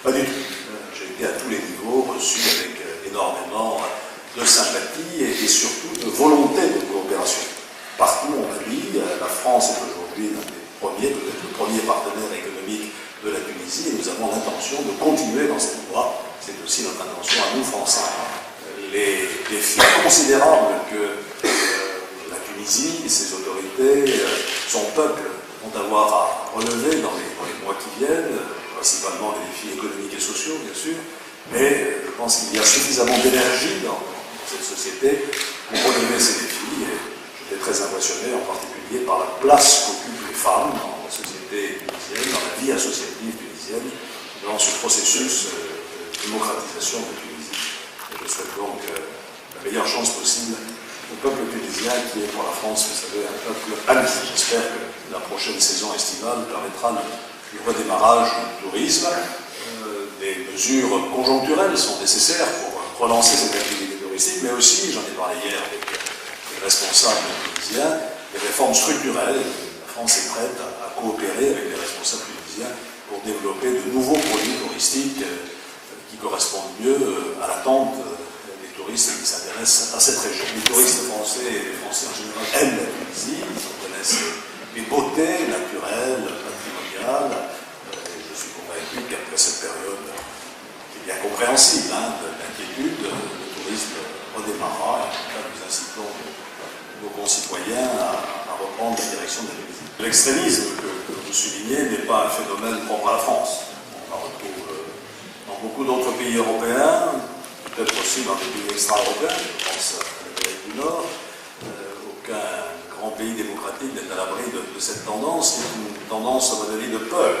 Pas du tout. J'ai été à tous les niveaux, reçu avec énormément de sympathie et surtout de volonté de coopération. Partout, on m'a dit, la France est aujourd'hui l'un des premiers, peut-être le premier partenaire économique de la Tunisie, et nous avons l'intention de continuer dans cette voie. C'est aussi notre intention à nous, Français. Les défis considérables que la Tunisie, ses autorités, son peuple vont avoir à relever dans les mois qui viennent, principalement les défis économiques et sociaux, bien sûr, mais je pense qu'il y a suffisamment d'énergie dans cette société pour relever ces défis. Et j'étais très impressionné, en particulier, par la place qu'occupent les femmes dans la société tunisienne, dans la vie associative tunisienne, dans ce processus de démocratisation de Tunisie. Et je souhaite donc la meilleure chance possible au peuple tunisien qui est pour la France, vous savez, un peuple ami. J'espère que la prochaine saison estivale permettra du redémarrage du tourisme. Des mesures conjoncturelles sont nécessaires pour relancer cette activité touristique, mais aussi, j'en ai parlé hier avec les responsables tunisiens, des réformes structurelles. La France est prête à coopérer avec les responsables tunisiens pour développer de nouveaux produits touristiques qui correspondent mieux à l'attente des touristes qui s'intéressent à cette région. Les touristes français et les Français en général aiment la Tunisie, ils connaissent les beautés naturelles, patrimoniales. Je suis convaincu qu'après cette période, qui est bien compréhensible, d'inquiétude, le tourisme redémarrera. Et en tout cas, nous incitons nos concitoyens à reprendre la direction de la Tunisie. L'extrémisme que vous soulignez n'est pas un phénomène propre à la France. On la retrouve dans beaucoup d'autres pays européens, peut-être aussi dans des pays extra-européens, je pense à l'Amérique du Nord. Aucun grand pays démocratique n'est à l'abri de cette tendance, qui est une tendance, à mon avis, de peur.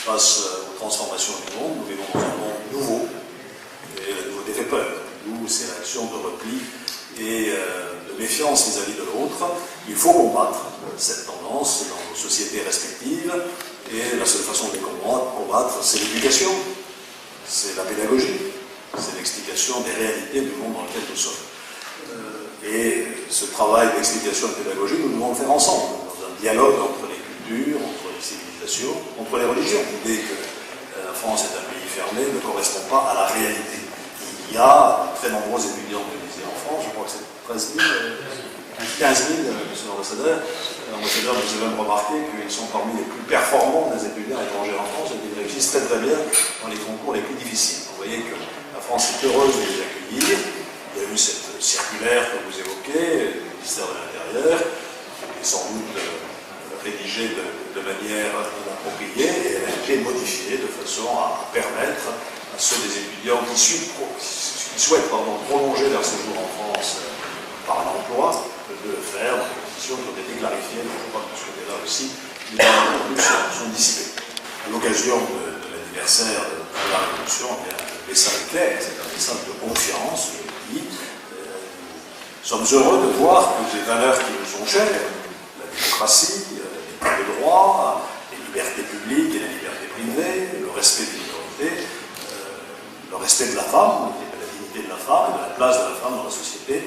Face aux transformations du monde, nous vivons dans un monde nouveau, et la nouveauté fait peur. D'où ces réactions de repli et de méfiance vis-à-vis de l'autre. Il faut combattre cette tendance dans nos sociétés respectives, et la seule façon de les combattre, c'est l'éducation, c'est la pédagogie, c'est l'explication des réalités du monde dans lequel nous sommes. Et ce travail d'explication et de pédagogie, nous devons le faire ensemble, dans un dialogue entre les cultures, entre les civilisations, entre les religions. L'idée que la France est un pays fermé ne correspond pas à la réalité. Il y a de très nombreux étudiants tunisiens en France, je crois que c'est 13 000, 15 000, monsieur l'ambassadeur. L'ambassadeur nous a même remarqué qu'ils sont parmi les plus performants des étudiants étrangers en France et qu'ils réussissent très très bien dans les concours les plus difficiles. Vous voyez que la France est heureuse de les accueillir. Il y a eu cette circulaire que vous évoquez, du ministère de l'Intérieur, qui est sans doute rédigée de manière inappropriée, et elle a été modifiée de façon à permettre à ceux des étudiants qui souhaitent prolonger leur séjour en France par l'emploi, de le faire dans des conditions qui ont été clarifiées. Donc je crois que de ce côté-là aussi, les malentendus sont dissipés. À l'occasion de l'anniversaire de la Révolution, le message est clair, c'est un message de confiance, je le dis. Nous sommes heureux de voir que les valeurs qui nous sont chères, la démocratie, l'état de droit, les libertés publiques et les libertés privées, le respect des minorités, le respect de la femme, la dignité de la femme et de la place de la femme dans la société,